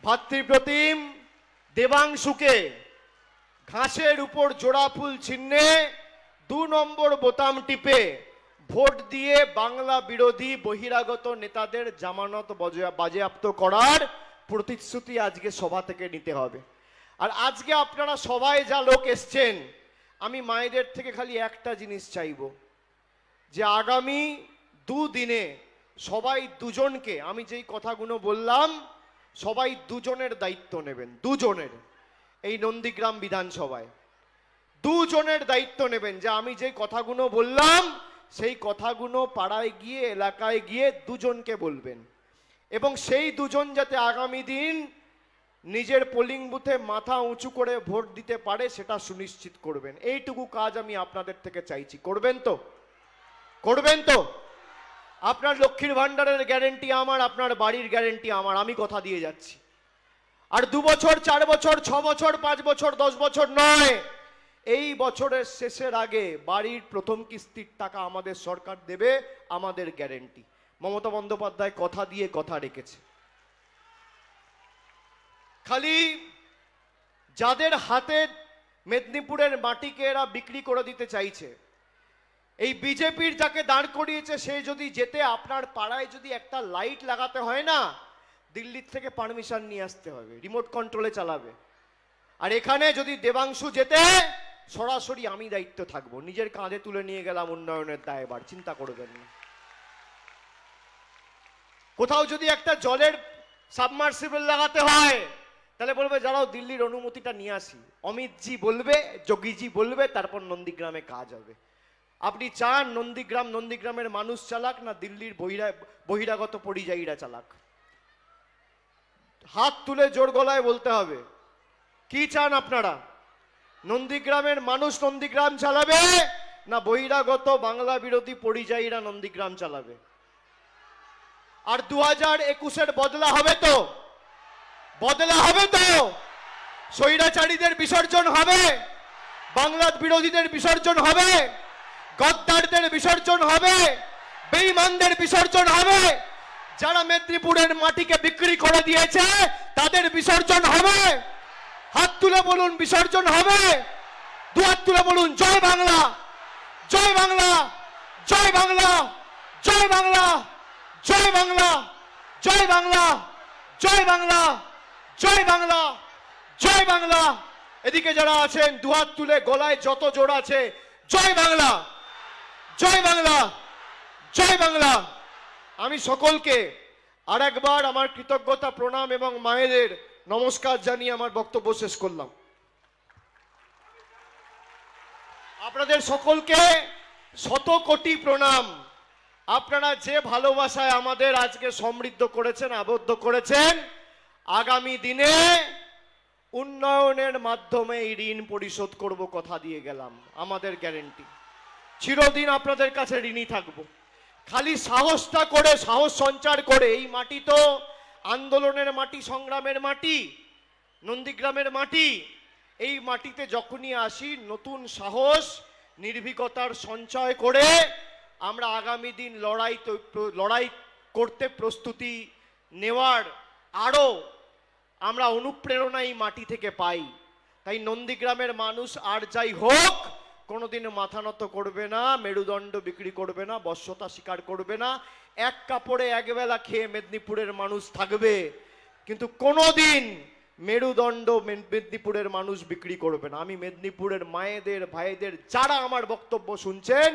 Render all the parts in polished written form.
ভাতৃপ্রতিম দেবাংশুকে ঘাসের উপর জোড়া ফুল চিহ্নে 2 নম্বর বোতাম টিপে ভোট দিয়ে বাংলা বিরোধী বহিরাগত নেতাদের জামানত বাজেয়াপ্ত করার প্রতিশ্রুতি আজকে সভা থেকে নিতে হবে। আর আজকে আপনারা সবাই যা লোক এসছেন, আমি মায়েদের থেকে খালি একটা জিনিস চাইব, যে আগামী 2 দিনে সবাই দুজনকে, আমি যেই কথাগুলো বললাম সবাই দুজনের দায়িত্ব নেবেন, দুজনের, এই নন্দীগ্রাম বিধানসভায় 2 জনের দায়িত্ব নেবেন, যে আমি যেই কথাগুলো বললাম সেই কথাগুলো পাড়ায় গিয়ে এলাকায় গিয়ে 2 জনকে বলবেন, এবং সেই 2 জন যাতে আগামী দিন নিজের পোলিং বুথে মাথা উঁচু করে ভোট দিতে পারে সেটা সুনিশ্চিত করবেন। এইটুকু কাজ আমি আপনাদের থেকে চাইছি। করবেন তো? করবেন তো? আপনার লক্ষ্মীর ভান্ডারের গ্যারেন্টি আমার, আপনার বাড়ির গ্যারেন্টি আমার, আমি কথা দিয়ে যাচ্ছি। আর 2 বছর, 4 বছর, 6 বছর, 5 বছর, 10 বছর নয়, এই বছরের শেষের আগে বাড়ির প্রথম কিস্তির টাকা আমাদের সরকার দেবে, আমাদের গ্যারেন্টি। মমতা বন্দ্যোপাধ্যায় কথা দিয়ে কথা রেখেছে। খালি যাদের হাতে মেদিনীপুরের মাটিকে এরা বিক্রি করে দিতে চাইছে, এই বিজেপির যাকে দাঁড় করিয়েছে সে যদি যেতে আপনার পাড়ায় যদি একটা লাইট লাগাতে হয় না, দিল্লির থেকে পারমিশন নিয়ে আসতে হবে, রিমোট কন্ট্রোলে চালাবে। আর এখানে যদি দেবাংশু যেতে, সরাসরি আমি দায়িত্ব থাকবো, নিজের কাঁধে তুলে নিয়ে গেলাম উন্নয়নের দায়ভার, চিন্তা করবেন না। কোথাও যদি একটা জলের সাবমার্সিবল লাগাতে হয়, তাহলে বলবে যারাও দিল্লির অনুমতিটা নিয়ে আসি, অমিতজি বলবে, যোগীজি বলবে, তারপর নন্দীগ্রামে কাজ হবে। আপনি চান নন্দীগ্রামের মানুষ চালাক, না দিল্লির বহিরাগত পরিযায়ীরা চালাক? হাত তুলে জোর গলায় বলতে হবে, কি চান আপনারা? নন্দীগ্রামের মানুষ নন্দীগ্রাম চালাবে, না বহিরাগত বাংলা বিরোধী পরিযায়ীরা নন্দীগ্রাম চালাবে? আর 2021-এর বদলা হবে তো? বদলা হবে তো? স্বৈরাচারীদের বিসর্জন হবে, বাংলা বিরোধীদের বিসর্জন হবে, গদ্দারদের বিসর্জন হবে, বেঈমানদের বিসর্জন হবে, যারা মেদিনীপুরের মাটিকে বিক্রি করে দিয়েছে তাদের বিসর্জন হবে। হাত তুলে বলুন বিসর্জন হবে, 2 হাত তুলে বলুন জয় বাংলা, জয় বাংলা, জয় বাংলা, জয় বাংলা, জয় বাংলা, জয় বাংলা, জয় বাংলা, জয় বাংলা, জয় বাংলা। এদিকে যারা আছেন 2 হাত তুলে গলায় যত জোর আছে, জয় বাংলা, জয় বাংলা, জয় বাংলা। আমি সকলকে আরেকবার আমার কৃতজ্ঞতা প্রণাম এবং মায়েদের নমস্কার জানিয়ে আমার বক্তব্য শেষ করলাম। আপনাদের সকলকে 100 কোটি প্রণাম। আপনারা যে ভালোবাসায় আমাদের আজকে সমৃদ্ধ করেছেন, আবদ্ধ করেছেন, আগামী দিনে উন্নয়নের মাধ্যমে এই ঋণ পরিশোধ করব, কথা দিয়ে গেলাম, আমাদের গ্যারেন্টি। চিরদিন আপনাদের কাছে ঋণী থাকব। খালি সাহসটা করে, সাহস সঞ্চার করে, এই মাটি তো আন্দোলনের মাটি, সংগ্রামের মাটি, নন্দীগ্রামের মাটি, এই মাটিতে যখনই আসি নতুন সাহস, নির্ভীকতার সঞ্চয় করে আমরা আগামী দিন লড়াই করতে প্রস্তুতি নেওয়ার আরও আমরা অনুপ্রেরণা এই মাটি থেকে পাই। তাই নন্দীগ্রামের মানুষ আর যাই হোক কোনোদিন মাথা নত করবে না, মেরুদণ্ড বিক্রি করবে না, বশ্যতা স্বীকার করবে না। এক কাপড়ে একবেলা খেয়ে মেদিনীপুরের মানুষ থাকবে, কিন্তু কোনোদিন মেরুদণ্ড মেদিনীপুরের মানুষ বিক্রি করবে না। আমি মেদিনীপুরের মায়েদের, ভাইদের, যারা আমার বক্তব্য শুনছেন,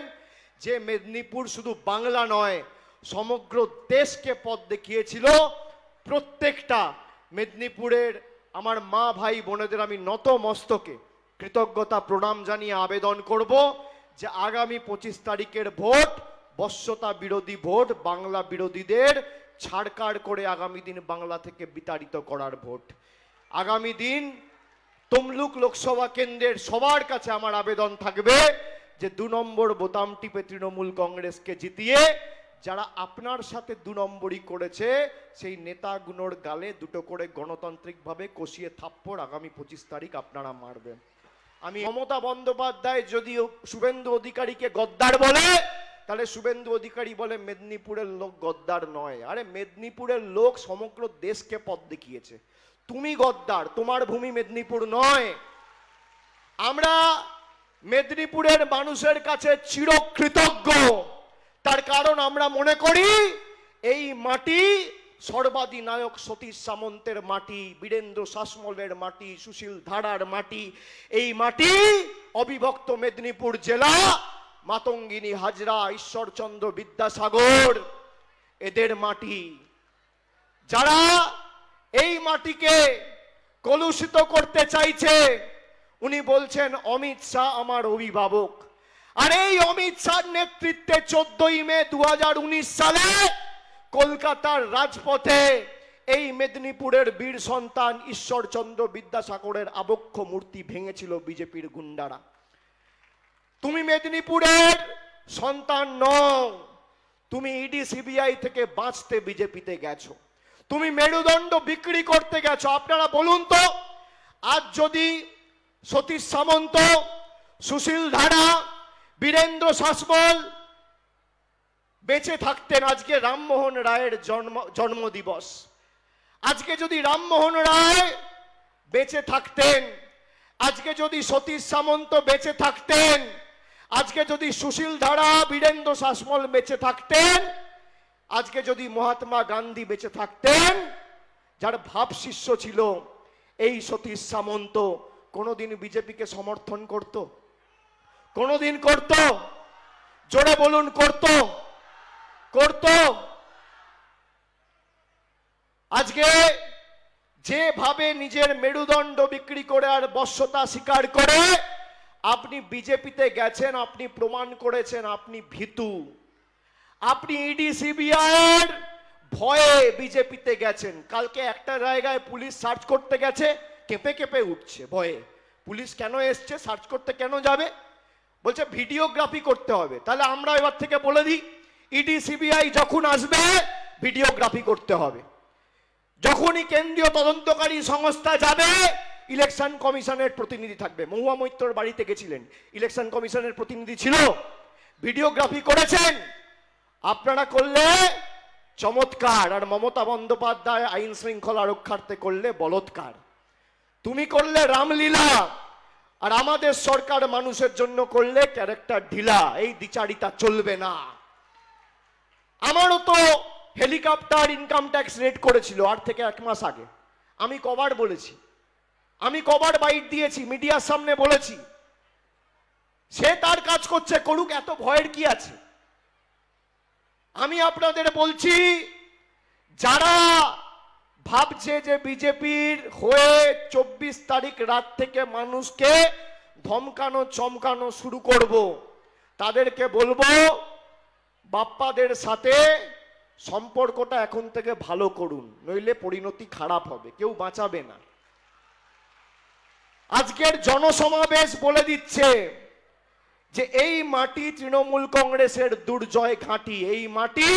যে মেদিনীপুর শুধু বাংলা নয় সমগ্র দেশকে পথ দেখিয়েছিল, প্রত্যেকটা মেদিনীপুরের আমার মা ভাই বোনেদের আমি নত মস্তকে কৃতজ্ঞতা প্রণাম জানিয়ে আবেদন করব যে আগামী 25 তারিখের ভোট বশ্যতা বিরোধী ভোট, বাংলা বিরোধীদের ছাড়কাড় করে আগামী দিন বাংলা থেকে বিতাড়িত করার ভোট। আগামী দিন তমলুক লোকসভা কেন্দ্রের সবার কাছে আমার আবেদন থাকবে যে 2 নম্বর বোতাম টিপে তৃণমূল কংগ্রেসকে জিতিয়ে যারা আপনার সাথে 2 নম্বরই করেছে সেই নেতাগুলোর গালে 2টো করে গণতান্ত্রিকভাবে কষিয়ে থাপ্পড় আগামী 25 তারিখ আপনারা মারবেন। আমি মমতা বন্দ্যোপাধ্যায় যদি শুভেন্দু অধিকারীকে গদ্দার বলে, তাহলে শুভেন্দু অধিকারী বলে মেদিনীপুরের লোক গদ্দার নয়। আরে মেদিনীপুরের লোক সমগ্র দেশকে পথ দেখিয়েছে। তুমি গদ্দার, তোমার ভূমি মেদিনীপুর নয়। আমরা মেদিনীপুরের মানুষের কাছে চিরকৃতজ্ঞ, তার কারণ আমরা মনে করি এই মাটি সর্বাধিনায়ক সতীশ সামন্তের মাটি, বীরেন্দ্র শাসমলের মাটি, সুশীল ধারার মাটি। এই মাটি অবিভক্ত মেদিনীপুর জেলা, মাতঙ্গিনী হাজরা, ঈশ্বরচন্দ্র বিদ্যাসাগর এদের মাটি। যারা এই মাটিকে কলুষিত করতে চাইছে, উনি বলছেন অমিত শাহ আমার অভিভাবক। আর এই অমিত শাহর নেতৃত্বে 14ই মে 2019 সালে কলকাতার রাজপথে এই মেদিনীপুরের বীর সন্তান ঈশ্বরচন্দ্র বিদ্যাসাগরের আবক্ষ মূর্তি ভেঙেছিল বিজেপির গুন্ডারা। তুমি মেদিনীপুরের সন্তান নও, তুমি ইডি সিবিআই থেকে বাঁচতে বিজেপিতে গেছো, তুমি মেরুদণ্ড বিক্রি করতে গেছো। আপনারা বলুন তো, আজ যদি সতীশ সামন্ত, সুশীল ধারা, বীরেন্দ্র শাসমল বেঁচে থাকতেন, আজকে রামমোহন রায়ের জন্মদিবস, আজকে যদি রামমোহন রায় বেঁচে থাকতেন, আজকে যদি সতীশ সামন্ত বেঁচে থাকতেন, আজকে যদি সুশীল ধারা, বীরেন্দ্র শাসমল বেঁচে থাকতেন, আজকে যদি মহাত্মা গান্ধী বেঁচে থাকতেন, যার ভাব শিষ্য ছিল এই সতীশ সামন্ত, কোনোদিন বিজেপিকে সমর্থন করত? কোনোদিন করত? জোরে বলুন, করত? করত? আজকে যেভাবে নিজের মেরুদণ্ড বিক্রি করে আর বশ্যতা স্বীকার করে আপনি বিজেপিতে গেছেন, আপনি প্রমাণ করেছেন আপনি ভীতু। আপনি ইডি সিবিআইয়ের ভয়ে বিজেপিতে গেছেন। কালকে একটা জায়গায় পুলিশ সার্চ করতে গেছে, কেঁপে কেঁপে উঠছে ভয়ে। পুলিশ কেন এসছে, সার্চ করতে কেন যাবে? বলছে ভিডিওগ্রাফি করতে হবে। তাহলে আমরা এবার থেকে বলে দিই, ইডি সিবিআই যখন আসবে ভিডিওগ্রাফি করতে হবে। যখনই কেন্দ্রীয় তদন্তকারী সংস্থা যাবে, ইলেকশন কমিশনের প্রতিনিধি থাকবে। মহুয়া মৈত্রর বাড়িতে গেছিলেন, ইলেকশন কমিশনের প্রতিনিধি ছিল, ভিডিওগ্রাফি করেছেন। আপনারা করলে চমৎকার, আর মমতা বন্দ্যোপাধ্যায় আইন শৃঙ্খলা রক্ষার্থে করলে বলৎকার। তুমি করলে রামলীলা, আর আমাদের সরকার মানুষের জন্য করলে ক্যারেক্টার ঢিলা। এই দ্বিচারিতা চলবে না। আমারও তো হেলিকপ্টার ইনকাম ট্যাক্স রেড করেছিল আর থেকে 1 মাস আগে। আমি কবার বলেছি, আমি কবার বাইট দিয়েছি, মিডিয়ার সামনে বলেছি। সে তার কাজ করছে, করুক, এত ভয়ের কি আছে? আমি আপনাদের বলছি, যারা ভাবছে যে বিজেপির হয়ে 24 তারিখ রাত থেকে মানুষকে ধমকানো চমকানো শুরু করব, তাদেরকে বলবো বাপ্পাদের সাথে সম্পর্কটা এখন থেকে ভালো করুন, নইলে পরিণতি খারাপ হবে, কেউ বাঁচাবে না। আজকের জনসমাবেশ বলে দিচ্ছে যে এই মাটি তৃণমূল কংগ্রেসের দুর্জয় ঘাঁটি। এই মাটি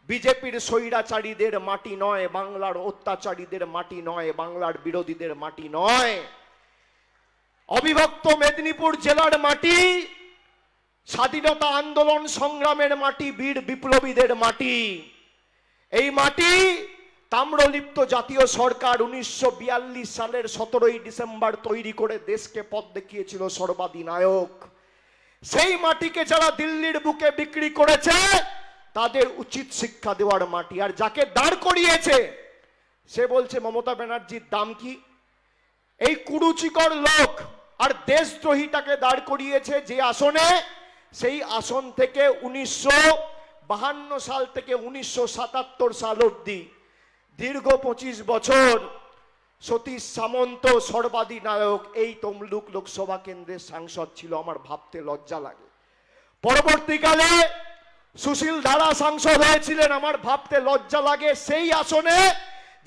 বিজেপির স্বৈরাচারীদের মাটি নয়, বাংলার অত্যাচারীদের মাটি নয়, বাংলার বিরোধীদের মাটি নয়। অবিভক্ত মেদিনীপুর জেলার মাটি, স্বাধীনতা আন্দোলন সংগ্রামের মাটি, বীর বিপ্লবীদের মাটি। এই মাটি তাম্রলিপ্ত জাতীয় সরকার 1942 সালের 17ই ডিসেম্বর তৈরি করে দেশকে পথ দেখিয়েছিল সর্বাধিনায়ক। সেই মাটিকে যারা দিল্লির বুকে বিক্রি করেছে, তাদের উচিত শিক্ষা দেওয়ার মাটি। আর যাকে দাঁড় করিয়েছে সে বলছে মমতা ব্যানার্জির দাম কি? এই কুরুচিকর লোক আর দেশদ্রোহীটাকে দাঁড় করিয়েছে যে আসনে, সেই আসন থেকে 1952 সাল থেকে 1977 সাল অব্দি দীর্ঘ 25 বছর সতীশ সামন্ত সর্বাধিনায়ক এই তমলুক লোকসভা কেন্দ্রের সাংসদ ছিল। আমার ভাবতে লজ্জা লাগে। পরবর্তীকালে সুশীল ধারা সাংসদ হয়েছিলেন, আমার ভাবতে লজ্জা লাগে। সেই আসনে,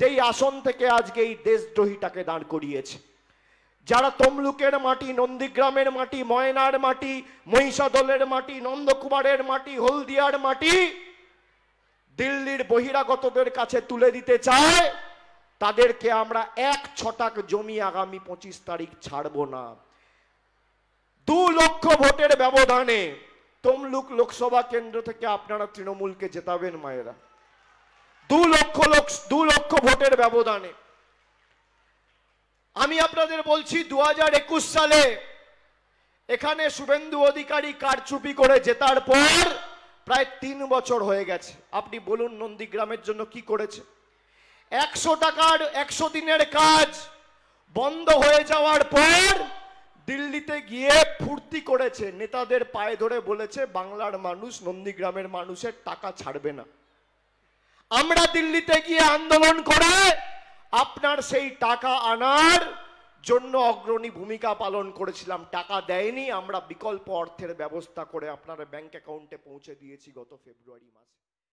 যেই আসন থেকে আজকে এই দেশদ্রোহীটাকে দাঁড় করিয়েছে। যারা তমলুকের মাটি, নন্দীগ্রামের মাটি, ময়নার মাটি, মহিষাদলের মাটি, নন্দকুমারের মাটি, হলদিয়ার মাটি দিল্লির বহিরাগতদের কাছে তুলে দিতে চায়, তাদেরকে আমরা 1 ছটাক জমি আগামী 25 তারিখ ছাড়বো না। 2 লক্ষ ভোটের ব্যবধানে তমলুক লোকসভা কেন্দ্র থেকে আপনারা তৃণমূলকে জেতাবেন মায়েরা, 2 লক্ষ ভোটের ব্যবধানে। আমি আপনাদের বলছি 2021 সালে এখানে শুভেন্দু অধিকারী কারচুপি করে জেতার পর প্রায় 3 বছর হয়ে গেছে। আপনি বলুন নন্দীগ্রামের জন্য কি করেছে? 100 টাকার 100 দিনের কাজ বন্ধ হয়ে যাওয়ার পর দিল্লিতে গিয়ে ফুর্তি করেছে, নেতাদের পায়ে ধরে বলেছে বাংলার মানুষ, নন্দীগ্রামের মানুষের টাকা ছাড়বে না। আমরা দিল্লিতে গিয়ে আন্দোলন করে আপনার সেই টাকা আনার জন্য অগ্রণী ভূমিকা পালন করেছিলাম। টাকা দেয়নি, আমরা বিকল্প অর্থের ব্যবস্থা করে আপনার ব্যাংক অ্যাকাউন্টে পৌঁছে দিয়েছি গত ফেব্রুয়ারি মাসে।